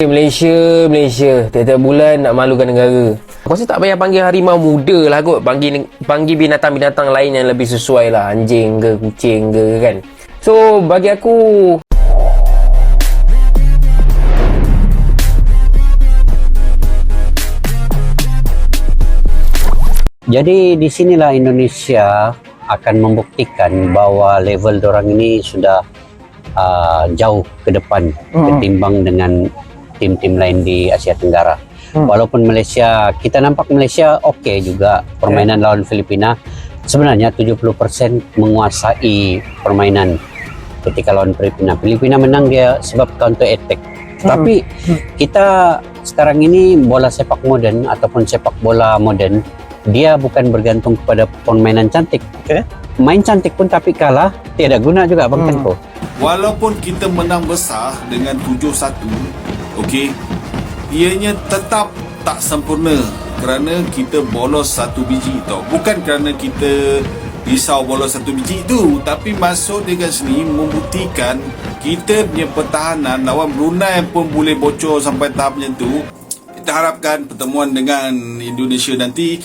Malaysia tiap-tiap bulan nak malukan negara. Aku rasa tak payah panggil harimau muda lah kot, panggil binatang-binatang lain yang lebih sesuai lah, anjing ke kucing ke kan. So bagi aku, jadi di sinilah Indonesia akan membuktikan bahwa level dorang ini sudah jauh ke depan ketimbang dengan tim-tim lain di Asia Tenggara. Walaupun Malaysia, kita nampak Malaysia okey juga permainan lawan Filipina. Sebenarnya 70% menguasai permainan ketika lawan Filipina. Filipina menang dia sebab counter attack. Tapi kita sekarang ini bola sepak moden ataupun sepak bola moden, dia bukan bergantung kepada permainan cantik. Main cantik pun tapi kalah, tiada guna juga Bang Tenko. Walaupun kita menang besar dengan 7-1, okey, ianya tetap tak sempurna kerana kita bolos satu biji tau. Bukan kerana kita risau bolos satu biji tu, tapi masuk dengan sini membuktikan kita punya pertahanan lawan Brunei pun boleh bocor sampai tahap macam tu. Kita harapkan pertemuan dengan Indonesia nanti,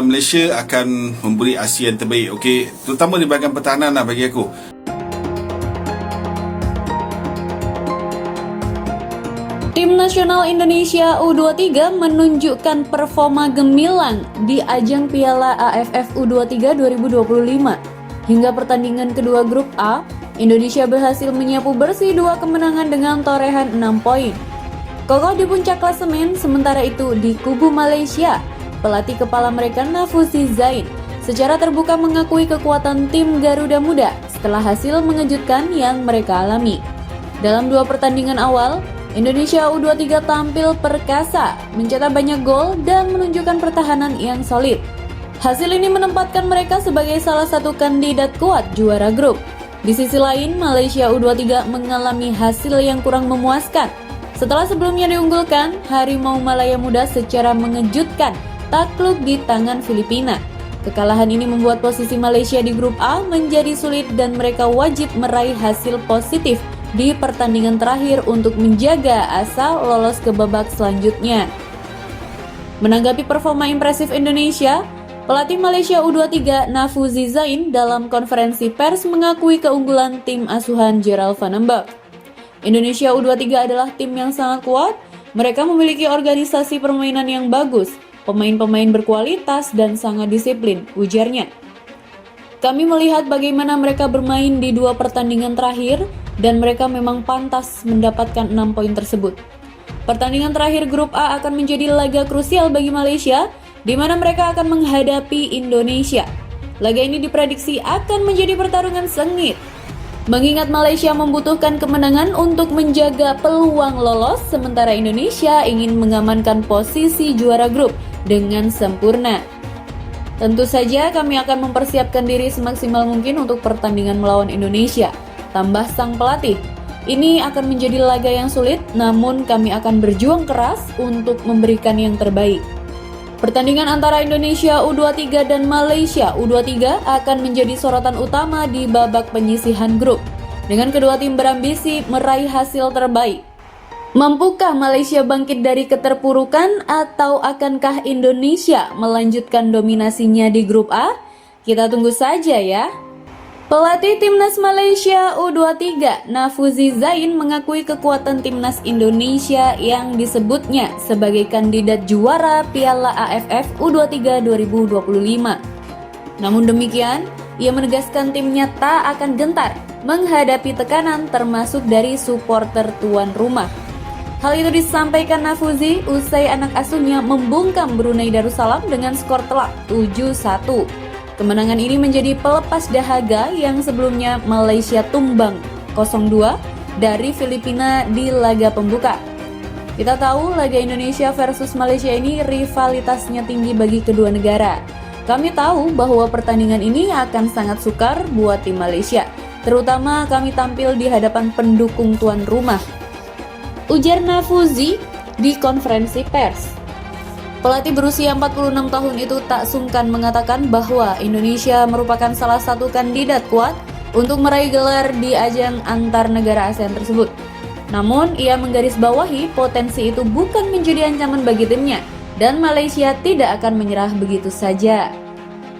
Malaysia akan memberi hasil yang terbaik, okey, terutama di bahagian pertahanan lah bagi aku. Tim nasional Indonesia U23 menunjukkan performa gemilang di ajang Piala AFF U23 2025. Hingga pertandingan kedua grup A, Indonesia berhasil menyapu bersih 2 kemenangan dengan torehan 6 poin. Kokoh di puncak klasemen, sementara itu di kubu Malaysia, pelatih kepala mereka Nafuzi Zain secara terbuka mengakui kekuatan tim Garuda Muda setelah hasil mengejutkan yang mereka alami. Dalam 2 pertandingan awal, Indonesia U23 tampil perkasa, mencetak banyak gol dan menunjukkan pertahanan yang solid. Hasil ini menempatkan mereka sebagai salah satu kandidat kuat juara grup. Di sisi lain, Malaysia U23 mengalami hasil yang kurang memuaskan. Setelah sebelumnya diunggulkan, Harimau Malaya Muda secara mengejutkan takluk di tangan Filipina. Kekalahan ini membuat posisi Malaysia di grup A menjadi sulit dan mereka wajib meraih hasil positif di pertandingan terakhir untuk menjaga asa lolos ke babak selanjutnya. Menanggapi performa impresif Indonesia, pelatih Malaysia U23 Nafuzi Zain dalam konferensi pers mengakui keunggulan tim asuhan Gerald Van den Berg. Indonesia U23 adalah tim yang sangat kuat, mereka memiliki organisasi permainan yang bagus, pemain-pemain berkualitas dan sangat disiplin, ujarnya. Kami melihat bagaimana mereka bermain di 2 pertandingan terakhir dan mereka memang pantas mendapatkan 6 poin tersebut. Pertandingan terakhir grup A akan menjadi laga krusial bagi Malaysia, di mana mereka akan menghadapi Indonesia. Laga ini diprediksi akan menjadi pertarungan sengit. Mengingat Malaysia membutuhkan kemenangan untuk menjaga peluang lolos, sementara Indonesia ingin mengamankan posisi juara grup dengan sempurna. Tentu saja kami akan mempersiapkan diri semaksimal mungkin untuk pertandingan melawan Indonesia, tambah sang pelatih. Ini akan menjadi laga yang sulit, namun kami akan berjuang keras untuk memberikan yang terbaik. Pertandingan antara Indonesia U23 dan Malaysia U23 akan menjadi sorotan utama di babak penyisihan grup, dengan kedua tim berambisi meraih hasil terbaik. Mampukah Malaysia bangkit dari keterpurukan atau akankah Indonesia melanjutkan dominasinya di grup A? Kita tunggu saja ya. Pelatih Timnas Malaysia U23 Nafuzi Zain mengakui kekuatan Timnas Indonesia yang disebutnya sebagai kandidat juara Piala AFF U23 2025. Namun demikian, ia menegaskan timnya tak akan gentar menghadapi tekanan termasuk dari supporter tuan rumah. Hal itu disampaikan Nafuzi usai anak asuhnya membungkam Brunei Darussalam dengan skor telak 7-1. Kemenangan ini menjadi pelepas dahaga yang sebelumnya Malaysia tumbang 0-2 dari Filipina di laga pembuka. Kita tahu laga Indonesia versus Malaysia ini rivalitasnya tinggi bagi kedua negara. Kami tahu bahwa pertandingan ini akan sangat sukar buat tim Malaysia, terutama kami tampil di hadapan pendukung tuan rumah, ujar Nafuzi di konferensi pers. Pelatih berusia 46 tahun itu tak sungkan mengatakan bahwa Indonesia merupakan salah satu kandidat kuat untuk meraih gelar di ajang antar negara ASEAN tersebut. Namun, ia menggarisbawahi potensi itu bukan menjadi ancaman bagi timnya, dan Malaysia tidak akan menyerah begitu saja.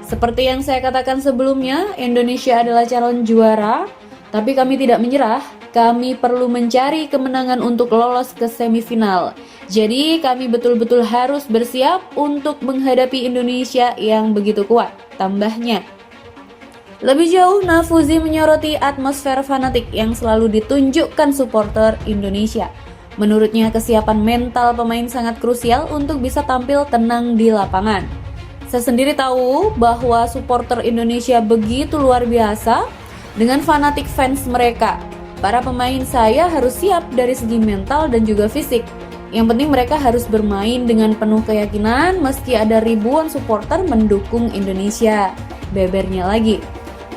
Seperti yang saya katakan sebelumnya, Indonesia adalah calon juara, tapi kami tidak menyerah. Kami perlu mencari kemenangan untuk lolos ke semifinal. Jadi, kami betul-betul harus bersiap untuk menghadapi Indonesia yang begitu kuat, tambahnya. Lebih jauh, Nafuzi menyoroti atmosfer fanatik yang selalu ditunjukkan supporter Indonesia. Menurutnya, kesiapan mental pemain sangat krusial untuk bisa tampil tenang di lapangan. Saya sendiri tahu bahwa supporter Indonesia begitu luar biasa dengan fanatik fans mereka. Para pemain saya harus siap dari segi mental dan juga fisik. Yang penting mereka harus bermain dengan penuh keyakinan meski ada ribuan supporter mendukung Indonesia. Bebernya lagi.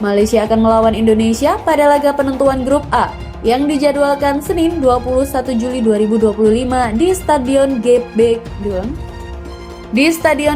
Malaysia akan melawan Indonesia pada laga penentuan grup A yang dijadwalkan Senin 21 Juli 2025 di Stadion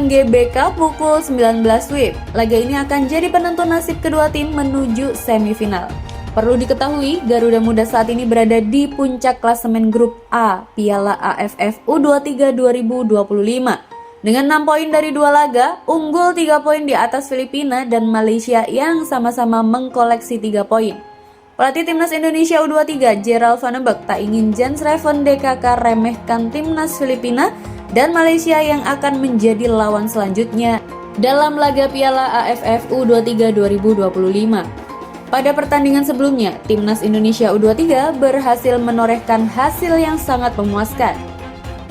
GBK pukul 19 WIB. Laga ini akan jadi penentu nasib kedua tim menuju semifinal. Perlu diketahui, Garuda Muda saat ini berada di puncak klasemen grup A Piala AFF U23 2025. Dengan 6 poin dari 2 laga, unggul 3 poin di atas Filipina dan Malaysia yang sama-sama mengkoleksi 3 poin. Pelatih Timnas Indonesia U23, Gerald Van den Berg, tak ingin Jens Reven DKK remehkan Timnas Filipina dan Malaysia yang akan menjadi lawan selanjutnya dalam laga Piala AFF U23 2025. Pada pertandingan sebelumnya, Timnas Indonesia U23 berhasil menorehkan hasil yang sangat memuaskan.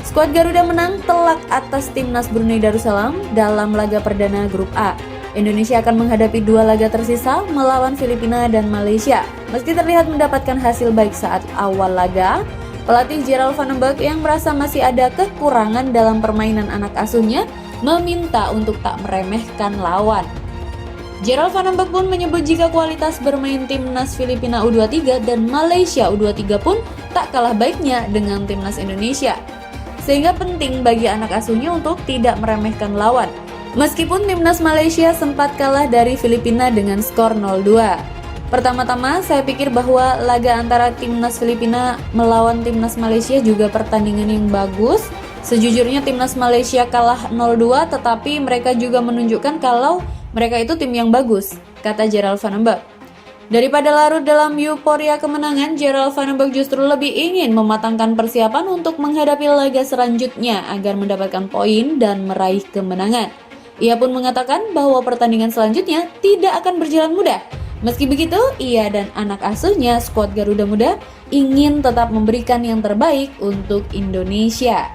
Skuad Garuda menang telak atas Timnas Brunei Darussalam dalam laga perdana grup A. Indonesia akan menghadapi 2 laga tersisa melawan Filipina dan Malaysia. Meski terlihat mendapatkan hasil baik saat awal laga, pelatih Gerald Van den Berg yang merasa masih ada kekurangan dalam permainan anak asuhnya meminta untuk tak meremehkan lawan. Gerald Van den Berg pun menyebut jika kualitas bermain Timnas Filipina U23 dan Malaysia U23 pun tak kalah baiknya dengan Timnas Indonesia. Sehingga penting bagi anak asuhnya untuk tidak meremehkan lawan. Meskipun Timnas Malaysia sempat kalah dari Filipina dengan skor 0-2. Pertama-tama saya pikir bahwa laga antara Timnas Filipina melawan Timnas Malaysia juga pertandingan yang bagus. Sejujurnya Timnas Malaysia kalah 0-2 tetapi mereka juga menunjukkan kalau mereka itu tim yang bagus, kata Gerald Van den Berg. Daripada larut dalam euforia kemenangan, Gerald Van den Berg justru lebih ingin mematangkan persiapan untuk menghadapi laga selanjutnya agar mendapatkan poin dan meraih kemenangan. Ia pun mengatakan bahwa pertandingan selanjutnya tidak akan berjalan mudah. Meski begitu, ia dan anak asuhnya skuad Garuda Muda ingin tetap memberikan yang terbaik untuk Indonesia.